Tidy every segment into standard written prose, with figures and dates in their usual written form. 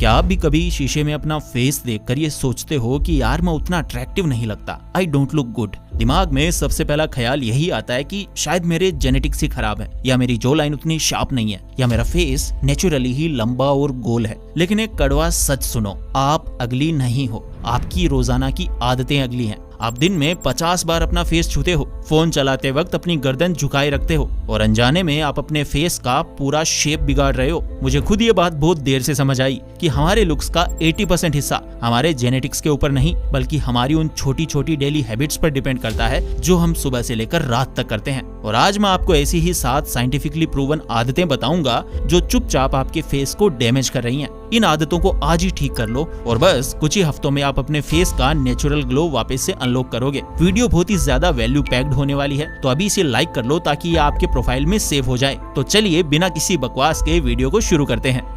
क्या आप भी कभी शीशे में अपना फेस देखकर ये सोचते हो कि यार मैं उतना अट्रैक्टिव नहीं लगता, आई डोंट लुक गुड। दिमाग में सबसे पहला ख्याल यही आता है कि शायद मेरे जेनेटिक्स ही खराब है, या मेरी जो लाइन उतनी शार्प नहीं है, या मेरा फेस नेचुरली ही लंबा और गोल है। लेकिन एक कड़वा सच सुनो, आप अगली नहीं हो, आपकी रोजाना की आदतें अगली हैं। आप दिन में 50 बार अपना फेस छूते हो, फोन चलाते वक्त अपनी गर्दन झुकाए रखते हो और अनजाने में आप अपने फेस का पूरा शेप बिगाड़ रहे हो। मुझे खुद ये बात बहुत देर से समझ आई कि हमारे लुक्स का 80% हिस्सा हमारे जेनेटिक्स के ऊपर नहीं, बल्कि हमारी उन छोटी छोटी डेली हैबिट्स पर डिपेंड करता है जो हम सुबह से लेकर रात तक करते हैं। और आज मैं आपको ऐसी ही 7 साइंटिफिकली प्रूवन आदतें बताऊंगा जो चुपचाप आपके फेस को डैमेज कर रही हैं। इन आदतों को आज ही ठीक कर लो और बस कुछ ही हफ्तों में आप अपने फेस का नेचुरल ग्लो वापस से अनलॉक करोगे। वीडियो बहुत ही ज्यादा वैल्यू पैक्ड होने वाली है, तो अभी इसे लाइक कर लो ताकि ये आपके प्रोफाइल में सेव हो जाए। तो चलिए बिना किसी बकवास के वीडियो को शुरू करते हैं।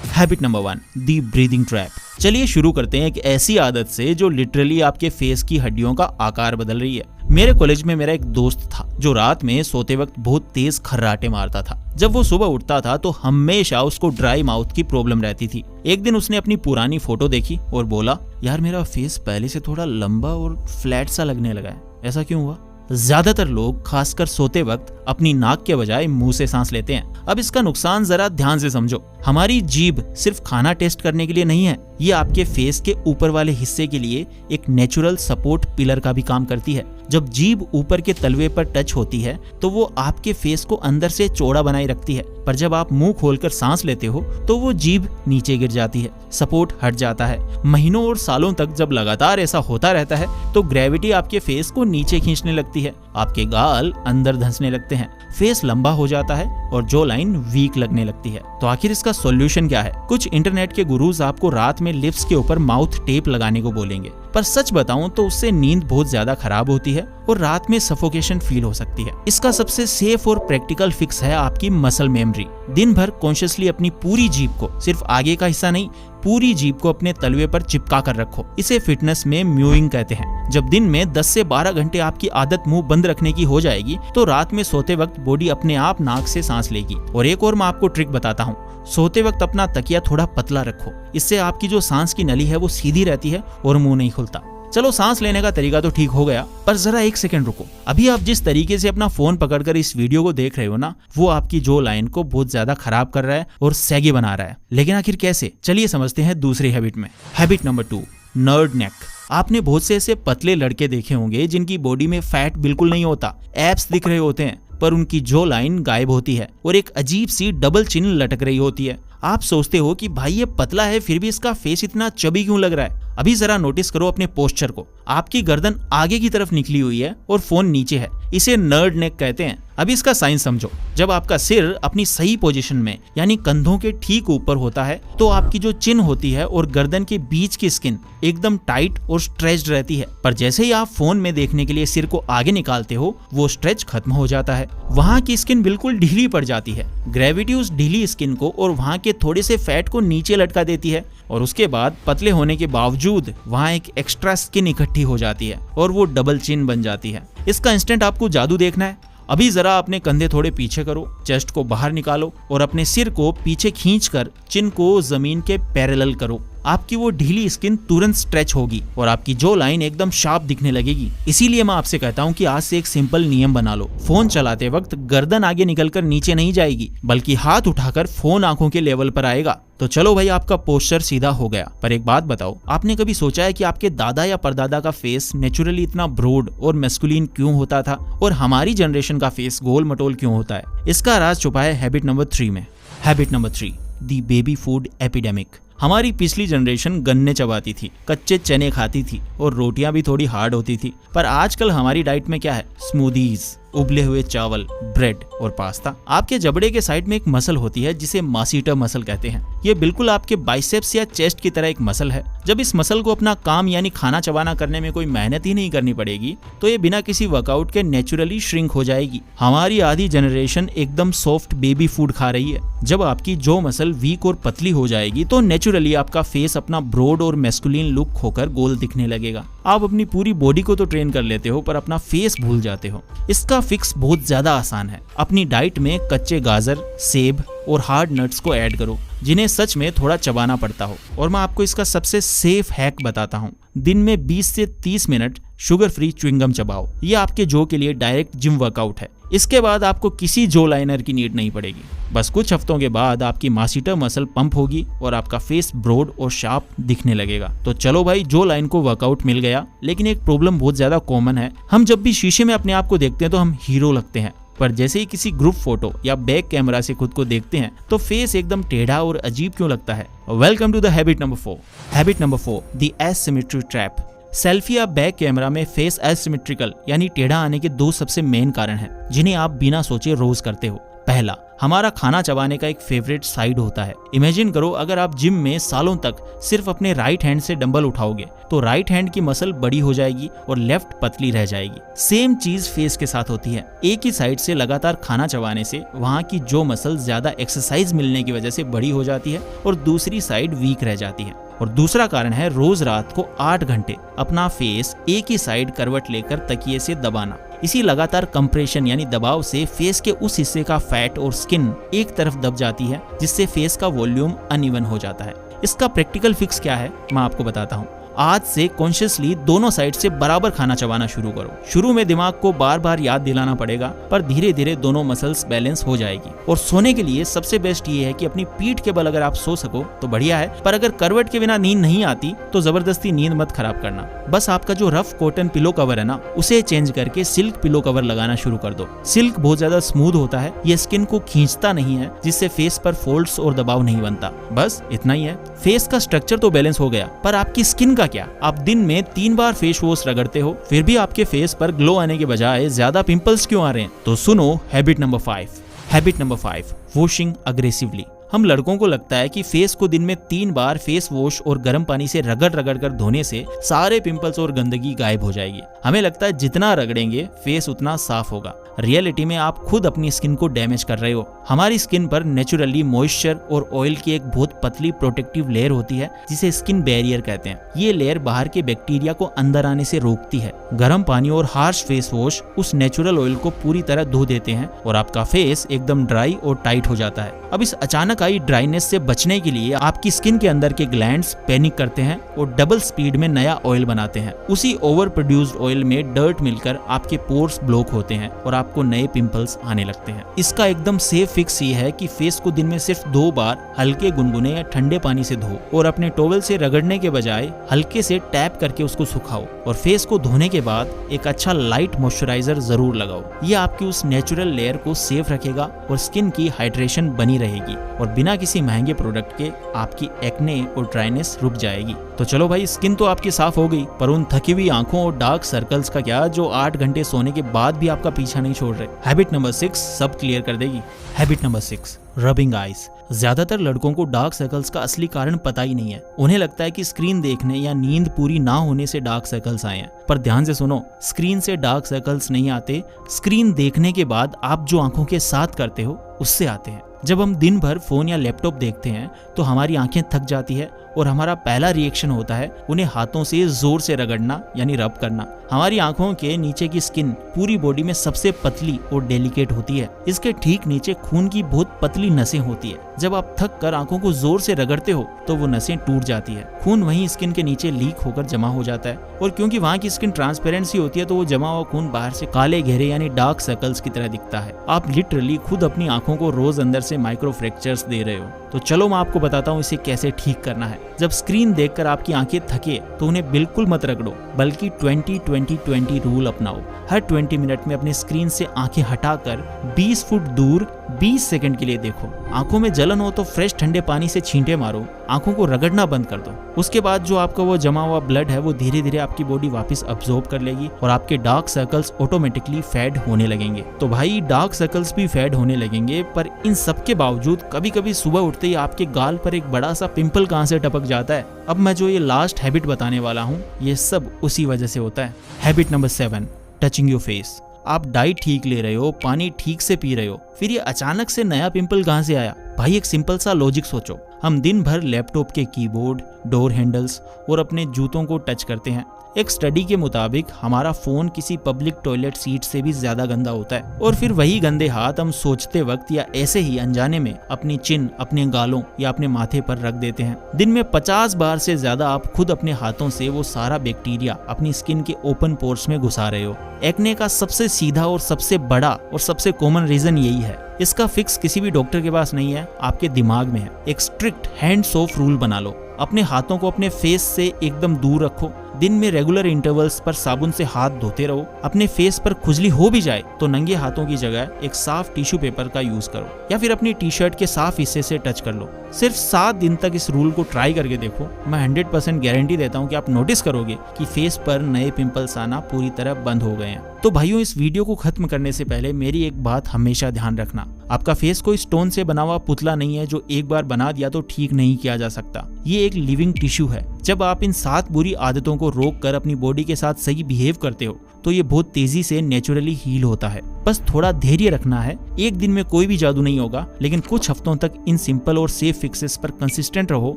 हैबिट नंबर 1, दी ब्रीदिंग ट्रैप। चलिए शुरू करते हैं एक ऐसी आदत से जो लिटरली आपके फेस की हड्डियों का आकार बदल रही है। मेरे कॉलेज में मेरा एक दोस्त था जो रात में सोते वक्त बहुत तेज खर्राटे मारता था। जब वो सुबह उठता था तो हमेशा उसको ड्राई माउथ की प्रॉब्लम रहती थी। एक दिन उसने अपनी पुरानी फोटो देखी और बोला, यार मेरा फेस पहले से थोड़ा लंबा और फ्लैट सा लगने लगा है, ऐसा क्यों हुआ? ज्यादातर लोग खासकर सोते वक्त अपनी नाक के बजाय मुंह से सांस लेते हैं। अब इसका नुकसान जरा ध्यान से समझो। हमारी जीभ सिर्फ खाना टेस्ट करने के लिए नहीं है, ये आपके फेस के ऊपर वाले हिस्से के लिए एक नेचुरल सपोर्ट पिलर का भी काम करती है। जब जीभ ऊपर के तलवे पर टच होती है तो वो आपके फेस को अंदर से चौड़ा बनाए रखती है, पर जब आप मुंह खोलकर सांस लेते हो तो वो जीभ नीचे गिर जाती है, सपोर्ट हट जाता है। महीनों और सालों तक जब लगातार ऐसा होता रहता है तो ग्रेविटी आपके फेस को नीचे खींचने लगती है, आपके गाल अंदर धंसने लगते हैं, फेस लंबा हो जाता है और जो लाइन वीक लगने लगती है। तो आखिर इसका सॉल्यूशन क्या है? कुछ इंटरनेट के गुरुज आपको रात में लिप्स के ऊपर माउथ टेप लगाने को बोलेंगे, पर सच बताऊं तो उससे नींद बहुत ज्यादा खराब होती है और रात में सफोकेशन फील हो सकती है। इसका सबसे सेफ और प्रैक्टिकल फिक्स है आपकी मसल मेमोरी। दिन भर कॉन्शियसली अपनी पूरी जीभ को, सिर्फ आगे का हिस्सा नहीं, पूरी जीभ को अपने तलवे पर चिपका कर रखो। इसे फिटनेस में म्यूइंग कहते हैं। जब दिन में 10 से 12 घंटे आपकी आदत मुंह बंद रखने की हो जाएगी तो रात में सोते वक्त बॉडी अपने आप नाक से सांस लेगी। और एक और मैं आपको ट्रिक बताता हूँ, सोते वक्त अपना तकिया थोड़ा पतला रखो, इससे आपकी जो सांस की नली है वो सीधी रहती है और मुंह नहीं खुलता। चलो सांस लेने का तरीका तो ठीक हो गया, पर जरा एक सेकंड रुको। अभी आप जिस तरीके से अपना फोन पकड़कर इस वीडियो को देख रहे हो ना, वो आपकी जो लाइन को बहुत ज्यादा खराब कर रहा है और सैगी बना रहा है। लेकिन आखिर कैसे? चलिए समझते हैं दूसरी हैबिट में। हैबिट नंबर 2, नर्ड नेक। आपने बहुत से ऐसे पतले लड़के देखे होंगे जिनकी बॉडी में फैट बिल्कुल नहीं होता, एब्स दिख रहे होते हैं, पर उनकी जो लाइन गायब होती है और एक अजीब सी डबल चिन लटक रही होती है। आप सोचते हो कि भाई ये पतला है फिर भी इसका फेस इतना चबी क्यों लग रहा है? अभी जरा नोटिस करो अपने पोस्चर को। आपकी गर्दन आगे की तरफ निकली हुई है और फोन नीचे है, इसे नर्ड नेक कहते हैं। अभी इसका साइंस समझो। जब आपका सिर अपनी सही पोजीशन में यानी कंधों के ठीक ऊपर होता है तो आपकी जो चिन होती है और गर्दन के बीच की स्किन एकदम टाइट और स्ट्रेच्ड रहती है, पर जैसे ही आप फोन में देखने के लिए सिर को आगे निकालते हो वो स्ट्रेच खत्म हो जाता है। वहाँ की स्किन बिल्कुल ढीली पड़ जाती है। ग्रेविटी उस ढीली स्किन को और वहाँ के थोड़े से फैट को नीचे लटका देती है और उसके बाद पतले होने के बावजूद वहाँ एक एक्स्ट्रा स्किन इकट्ठी हो जाती है और वो डबल चिन बन जाती है। इसका इंस्टेंट आपको जादू देखना है। अभी जरा अपने कंधे थोड़े पीछे करो, चेस्ट को बाहर निकालो और अपने सिर को पीछे खींचकर चिन को जमीन के पैरेलल करो। आपकी वो ढीली स्किन तुरंत स्ट्रेच होगी और आपकी जो लाइन एकदम शार्प दिखने लगेगी। इसीलिए मैं आपसे कहता हूँ कि आज से एक सिंपल नियम बना लो। फोन चलाते वक्त गर्दन आगे निकलकर नीचे नहीं जाएगी, बल्कि हाथ उठाकर फोन आंखों के लेवल पर आएगा। तो चलो भाई, आपका पोस्चर सीधा हो गया। पर एक बात बताओ, आपने कभी सोचा है कि आपके दादा या परदादा का फेस नेचुरली इतना ब्रॉड और मैस्कुलिन क्यों होता था और हमारी जनरेशन का फेस गोल मटोल क्यों होता है? इसका राज छुपा है हैबिट नंबर 3 में। हैबिट नंबर 3, दी बेबी फूड एपिडेमिक। हमारी पिछली जनरेशन गन्ने चबाती थी, कच्चे चने खाती थी और रोटियां भी थोड़ी हार्ड होती थी, पर आजकल हमारी डाइट में क्या है? स्मूदीज, उबले हुए चावल, ब्रेड और पास्ता। आपके जबड़े के साइड में एक मसल होती है जिसे मासीटर मसल कहते हैं। ये बिल्कुल आपके बाइसेप्स या चेस्ट की तरह एक मसल है। जब इस मसल को अपना काम यानी खाना चबाना करने में कोई मेहनत ही नहीं करनी पड़ेगी तो ये बिना किसी वर्कआउट के नेचुरली श्रिंक हो जाएगी। हमारी आधी जनरेशन एकदम सॉफ्ट बेबी फूड खा रही है जब आपकी जो मसल वीक और पतली हो जाएगी तो नेचुरली आपका फेस अपना ब्रॉड और मैस्कुलिन लुक खोकर गोल दिखने लगेगा। आप अपनी पूरी बॉडी को तो ट्रेन कर लेते हो पर अपना फेस भूल जाते हो। इसका फिक्स बहुत ज्यादा आसान है। अपनी डाइट में कच्चे गाजर, सेब और हार्ड नट्स को ऐड करो जिन्हें सच में थोड़ा चबाना पड़ता हो। और मैं आपको इसका सबसे सेफ हैक बताता हूँ। दिन में 20 से 30 मिनट शुगर फ्री च्युइंगम चबाओ। ये आपके जो के लिए डायरेक्ट जिम वर्कआउट है। इसके बाद आपको किसी जो लाइनर की नीड नहीं पड़ेगी। बस कुछ हफ्तों के बाद आपकी मास्टिटर मसल पंप होगी और आपका फेस ब्रॉड और शार्प दिखने लगेगा। तो चलो भाई, जो लाइन को वर्कआउट मिल गया। लेकिन एक प्रॉब्लम बहुत ज्यादा कॉमन है। हम जब भी शीशे में अपने आप को देखते हैं तो हम हीरो लगते हैं, पर जैसे ही किसी ग्रुप फोटो या बैक कैमरा से खुद को देखते हैं तो फेस एकदम टेढ़ा और अजीब क्यों लगता है। Welcome to the habit number 4। Habit number 4, the asymmetry trap. Selfie या बैक कैमरा में फेस एसिमेट्रिकल यानी टेढ़ा आने के 2 सबसे मेन कारण हैं जिन्हें आप बिना सोचे रोज करते हो। पहला, हमारा खाना चबाने का एक फेवरेट साइड होता है। इमेजिन करो, अगर आप जिम में सालों तक सिर्फ अपने राइट हैंड से डंबल उठाओगे तो राइट हैंड की मसल बड़ी हो जाएगी और लेफ्ट पतली रह जाएगी। सेम चीज फेस के साथ होती है। एक ही साइड से लगातार खाना चबाने से वहाँ की जो मसल ज्यादा एक्सरसाइज मिलने की वजह से बड़ी हो जाती है और दूसरी साइड वीक रह जाती है। और दूसरा कारण है रोज रात को 8 घंटे अपना फेस एक ही साइड करवट लेकर तकिए से दबाना। इसी लगातार कंप्रेशन यानी दबाव से फेस के उस हिस्से का फैट और स्किन एक तरफ दब जाती है जिससे फेस का वॉल्यूम अनइवन हो जाता है। इसका प्रैक्टिकल फिक्स क्या है मैं आपको बताता हूँ। आज से कॉन्शियसली दोनों साइड से बराबर खाना चबाना शुरू करो। शुरू में दिमाग को बार बार याद दिलाना पड़ेगा पर धीरे धीरे दोनों मसल्स बैलेंस हो जाएगी। और सोने के लिए सबसे बेस्ट ये है कि अपनी पीठ के बल अगर आप सो सको तो बढ़िया है, पर अगर करवट के बिना नींद नहीं आती तो जबरदस्ती नींद मत खराब करना। बस आपका जो रफ कॉटन पिलो कवर है ना, उसे चेंज करके सिल्क पिलो कवर लगाना शुरू कर दो। सिल्क बहुत ज्यादा स्मूथ होता है, ये स्किन को खींचता नहीं है जिससे फेस पर फोल्ड्स और दबाव नहीं बनता। बस इतना ही है। फेस का स्ट्रक्चर तो बैलेंस हो गया, पर आपकी स्किन क्या? आप दिन में 3 बार फेस वॉश रगड़ते हो, फिर भी आपके फेस पर ग्लो आने के बजाय ज्यादा पिंपल्स क्यों आ रहे हैं? तो सुनो habit number 5। Habit number 5, washing aggressively. हम लड़कों को लगता है कि फेस को दिन में 3 बार फेस वॉश और गर्म पानी से रगड़ रगड़ कर धोने से सारे पिंपल्स और गंदगी गायब हो जाएगी। हमें लगता है जितना रगड़ेंगे फेस उतना साफ होगा। रियलिटी में आप खुद अपनी स्किन को डैमेज कर रहे हो। हमारी स्किन पर नेचुरली मॉइस्चर और ऑयल की एक बहुत पतली प्रोटेक्टिव लेयर होती है जिसे स्किन बैरियर कहते हैं। ये लेयर बाहर के बैक्टीरिया को अंदर आने से रोकती है। गर्म पानी और हार्श फेस वॉश उस नेचुरल ऑयल को पूरी तरह धो देते हैं और आपका फेस एकदम ड्राई और टाइट हो जाता है। अब इस अचानक आई ड्राइनेस से बचने के लिए आपकी स्किन के अंदर के ग्लैंड्स पैनिक करते हैं और डबल स्पीड में नया ऑयल बनाते हैं। उसी ओवर प्रोड्यूस्ड ऑयल में डर्ट मिलकर आपके पोर्स ब्लॉक होते हैं और आपको नए पिंपल्स आने लगते हैं। इसका एकदम सेफ फिक्स ये है कि फेस को दिन में सिर्फ 2 बार हल्के गुनगुने या ठंडे पानी से धो और अपने टॉवल से रगड़ने के बजाय हल्के से टैप करके उसको सुखाओ। और फेस को धोने के बाद एक अच्छा लाइट मॉइस्चराइजर जरूर लगाओ। ये आपकी उस नेचुरल लेयर को सेफ रखेगा और स्किन की हाइड्रेशन बनी रहेगी और बिना किसी महंगे प्रोडक्ट के आपकी एक्ने और ड्राइनेस रुक जाएगी। तो चलो भाई, स्किन तो आपकी साफ हो गई, पर उन थकी हुई आंखों और डार्क सर्कल्स का क्या जो 8 घंटे सोने के बाद भी आपका पीछा नहीं छोड़ रहे? हैबिट नंबर 6 सब क्लियर कर देगी। Habit number 6, rubbing eyes. ज्यादातर लड़कों को डार्क सर्कल्स का असली कारण पता ही नहीं है। उन्हें लगता है कि स्क्रीन देखने या नींद पूरी ना होने से डार्क सर्कल्स आए हैं, पर ध्यान से सुनो, स्क्रीन से डार्क सर्कल्स नहीं आते। स्क्रीन देखने के बाद आप जो आंखों के साथ करते हो उससे आते हैं। जब हम दिन भर फोन या लैपटॉप देखते हैं तो हमारी आंखें थक जाती है और हमारा पहला रिएक्शन होता है उन्हें हाथों से जोर से रगड़ना यानी रब करना। हमारी आंखों के नीचे की स्किन पूरी बॉडी में सबसे पतली और डेलिकेट होती है। इसके ठीक नीचे खून की बहुत पतली नसें होती है। जब आप थक कर आंखों को जोर से रगड़ते हो तो वो नसें टूट जाती है। खून वहीं स्किन के नीचे लीक होकर जमा हो जाता है और क्योंकि वहाँ की स्किन ट्रांसपेरेंसी होती है तो वो जमा हुआ खून बाहर से काले घेरे यानी डार्क सर्कल्स की तरह दिखता है। आप लिटरली खुद अपनी आंखों को रोज अंदर से माइक्रो फ्रैक्चर्स दे रहे हो। तो चलो मैं आपको बताता हूँ इसे कैसे ठीक करना है। जब स्क्रीन देखकर आपकी आंखें थके तो उन्हें बिल्कुल मत रगड़ो, बल्कि 20-20-20 रूल अपनाओ। हर 20 मिनट में अपनी स्क्रीन से आंखें हटाकर 20 फुट दूर 20 सेकंड के लिए देखो। आंखों में जलन हो तो फ्रेश ठंडे पानी से छींटे मारो, आंखों को रगड़ना बंद कर दो। उसके बाद जो आपका वो जमा हुआ ब्लड है वो धीरे धीरे आपकी बॉडी वापस अब्सॉर्ब कर लेगी और आपके डार्क सर्कल्स ऑटोमेटिकली फेड होने लगेंगे। तो भाई डार्क सर्कल्स भी फेड होने लगेंगे, पर इन सब के बावजूद कभी कभी सुबह उठते ही आपके गाल पर एक बड़ा सा पिंपल कहां से टपक जाता है। अब मैं जो ये लास्ट हैबिट बताने वाला हूँ ये सब उसी वजह से होता है। Habit number 7, touching your face. आप डाइट ठीक ले रहे हो, पानी ठीक से पी रहे हो, फिर ये अचानक से नया पिंपल कहाँ से आया? भाई एक सिंपल सा लॉजिक सोचो, हम दिन भर लैपटॉप के कीबोर्ड, डोर हैंडल्स और अपने जूतों को टच करते हैं। एक स्टडी के मुताबिक हमारा फोन किसी पब्लिक टॉयलेट सीट से भी ज्यादा गंदा होता है, और फिर वही गंदे हाथ हम सोचते वक्त या ऐसे ही अनजाने में अपनी चिन, अपने गालों या अपने माथे पर रख देते हैं। दिन में 50 बार से ज्यादा आप खुद अपने हाथों से वो सारा बैक्टीरिया अपनी स्किन के ओपन पोर्स में घुसा रहे हो। एक्ने का सबसे सीधा और सबसे बड़ा और सबसे कॉमन रीजन यही है। इसका फिक्स किसी भी डॉक्टर के पास नहीं है, आपके दिमाग में है। एक स्ट्रिक्ट हैंड्स ऑफ रूल बना लो। अपने हाथों को अपने फेस से एकदम दूर रखो। दिन में रेगुलर इंटरवल्स पर साबुन से हाथ धोते रहो। अपने फेस पर खुजली हो भी जाए तो नंगे हाथों की जगह एक साफ टिश्यू पेपर का यूज करो, या फिर अपनी टी शर्ट के साफ हिस्से से टच कर लो। सिर्फ 7 दिन तक इस रूल को ट्राई करके देखो। मैं 100% गारंटी देता हूँ कि आप नोटिस करोगे कि फेस पर नए पिंपल्स आना पूरी तरह बंद हो गए हैं। तो भाइयों, इस वीडियो को खत्म करने से पहले मेरी एक बात हमेशा ध्यान रखना, आपका फेस कोई स्टोन से बना हुआ पुतला नहीं है जो एक बार बना दिया तो ठीक नहीं किया जा सकता। ये एक लिविंग टिश्यू है। जब आप इन 7 बुरी आदतों को रोक कर अपनी बॉडी के साथ सही बिहेव करते हो तो ये बहुत तेजी से नेचुरली हील होता है। बस थोड़ा धैर्य रखना है। एक दिन में कोई भी जादू नहीं होगा, लेकिन कुछ हफ्तों तक इन सिंपल और सेफ फिक्सेस पर कंसिस्टेंट रहो।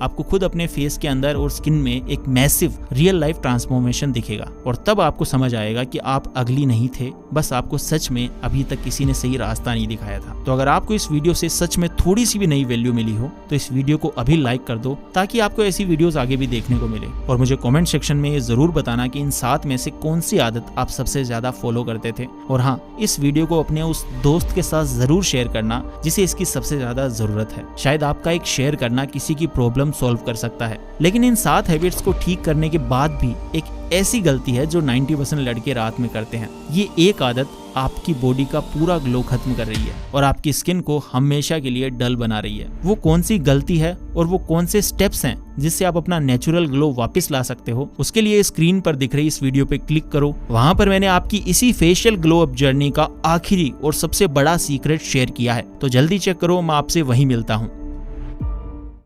आपको खुद अपने फेस के अंदर और स्किन में एक मैसिव रियल लाइफ ट्रांसफॉर्मेशन दिखेगा, और तब आपको समझ आएगा कि आप अगली नहीं थे, बस आपको सच में अभी तक किसी ने सही रास्ता नहीं दिखाया था। तो अगर आपको इस वीडियो से सच में थोड़ी सी भी नई वैल्यू मिली हो तो इस वीडियो को अभी लाइक कर दो, ताकि आपको ऐसी वीडियोस आगे भी देखने को मिले। और मुझे कमेंट सेक्शन में ये जरूर बताना कि इन 7 में से कौन सी आदत आप सबसे ज्यादा फॉलो करते थे। और हाँ, इस वीडियो को अपने उस दोस्त के साथ जरूर शेयर करना जिसे इसकी सबसे ज्यादा जरूरत है। शायद आपका एक शेयर करना किसी की प्रॉब्लम सॉल्व कर सकता है। लेकिन इन 7 हैबिट्स को ठीक करने के बाद भी एक ऐसी गलती है जो 90% लड़के रात में करते हैं। ये एक आदत आपकी बॉडी का पूरा ग्लो खत्म कर रही है और आपकी स्किन को हमेशा के लिए डल बना रही है। वो कौन सी गलती है और वो कौन से स्टेप्स हैं जिससे आप अपना नेचुरल ग्लो वापस ला सकते हो, उसके लिए स्क्रीन पर दिख रही इस वीडियो पे क्लिक करो। वहां पर मैंने आपकी इसी फेशियल ग्लो अप जर्नी का आखिरी और सबसे बड़ा सीक्रेट शेयर किया है, तो जल्दी चेक करो। मैं आपसे वहीं मिलता हूँ।